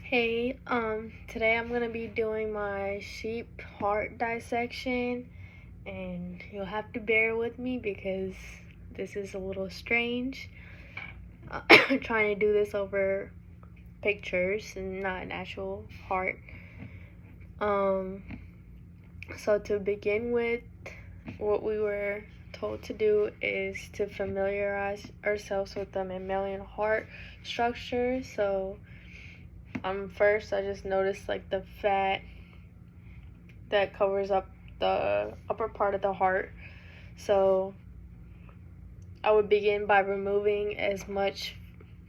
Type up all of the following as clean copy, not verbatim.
Hey, today I'm gonna be doing my sheep heart dissection, and you'll have to bear with me because this is a little strange. Trying to do this over pictures and not an actual heart. So to begin with, what we were told to do is to familiarize ourselves with the mammalian heart structure. So first I just noticed like the fat that covers up the upper part of the heart. So I would begin by removing as much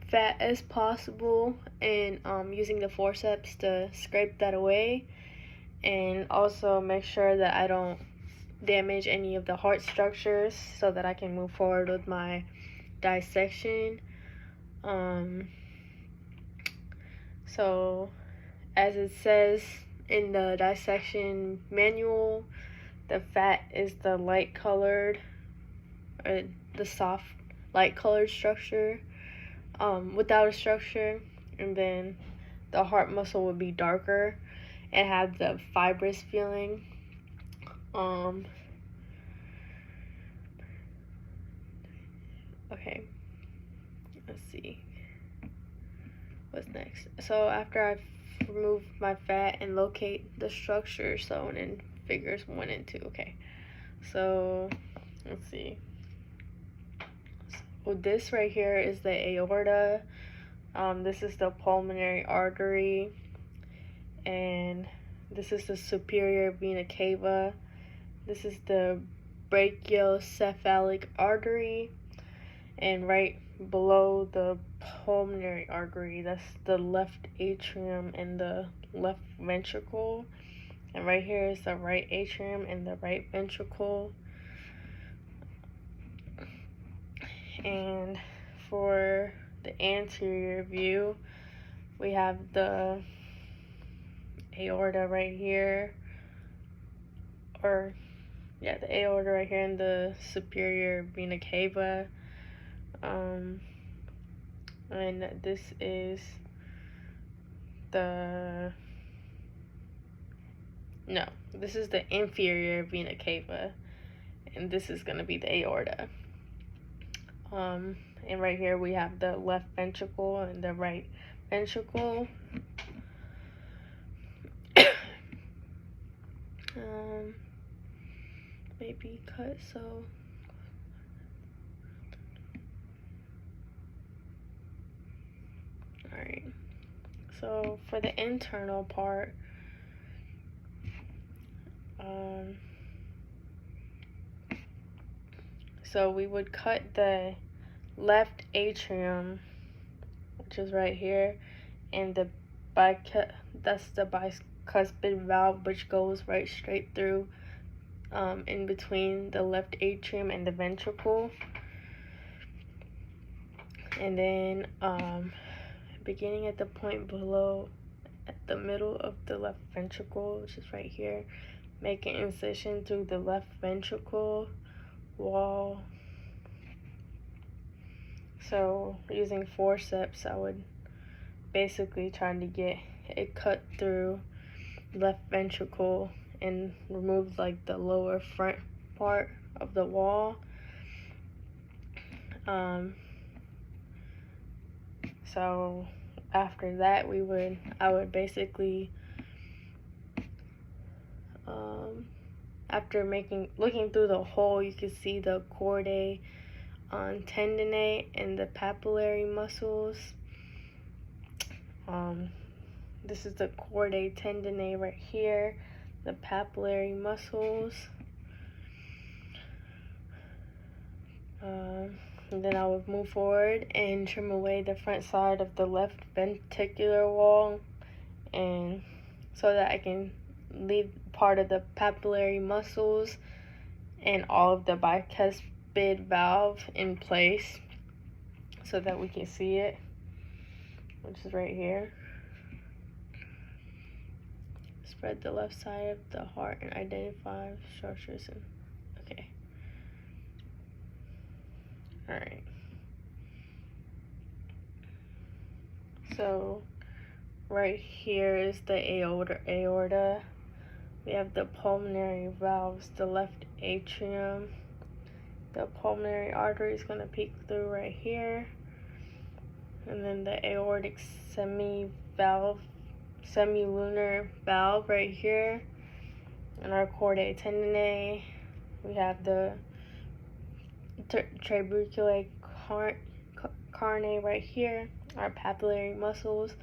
fat as possible and using the forceps to scrape that away, and also make sure that I don't damage any of the heart structures so that I can move forward with my dissection. So as it says in the dissection manual, the fat is the light colored, or the soft light colored structure without a structure, and then the heart muscle would be darker and have the fibrous feeling. Okay, let's see what's next. So after I remove my fat and locate the structure shown in figures 1 and 2. Okay, so let's see. So this right here is the aorta. This is the pulmonary artery, and this is the superior vena cava. This is the brachiocephalic artery, and right below the pulmonary artery, that's the left atrium and the left ventricle. And right here is the right atrium and the right ventricle. And for the anterior view, we have the aorta right here, the aorta right here in the superior vena cava. And this is the inferior vena cava, and this is going to be the aorta. And right here we have the left ventricle and the right ventricle. Maybe cut so. Alright, so for the internal part, so we would cut the left atrium, which is right here, and that's the bicuspid valve, which goes right straight through in between the left atrium and the ventricle. And then beginning at the point below, at the middle of the left ventricle, which is right here, make an incision through the left ventricle wall. So using forceps, I would basically try to get it cut through left ventricle and remove like the lower front part of the wall. So after that, I would basically, after looking through the hole, you can see the chordae tendinate and the papillary muscles. This is the chordae tendinate right here, the papillary muscles. And then I would move forward and trim away the front side of the left ventricular wall, and so that I can leave part of the papillary muscles and all of the bicuspid valve in place so that we can see it, which is right here. Spread the left side of the heart and identify structures. Okay. Alright. So right here is the aorta. We have the pulmonary valves, the left atrium. The pulmonary artery is going to peek through right here. And then the aortic semilunar valve right here. And our chordae tendineae. We have the trabecular carne right here. Our papillary muscles.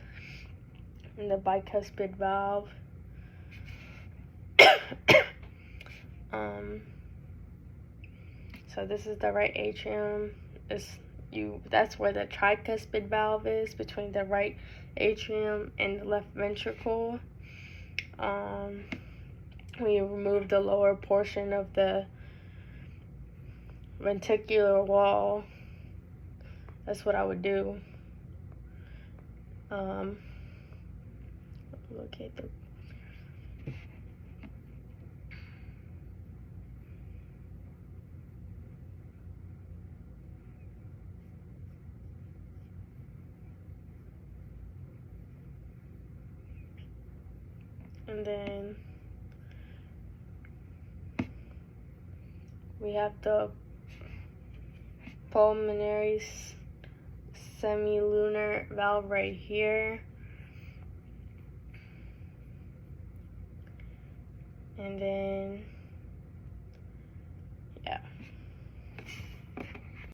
And the bicuspid valve. So this is the right atrium. That's where the tricuspid valve is, between the right atrium and the left ventricle. We remove the lower portion of the ventricular wall. That's what I would do. Locate the and then we have the pulmonary semilunar valve right here. And then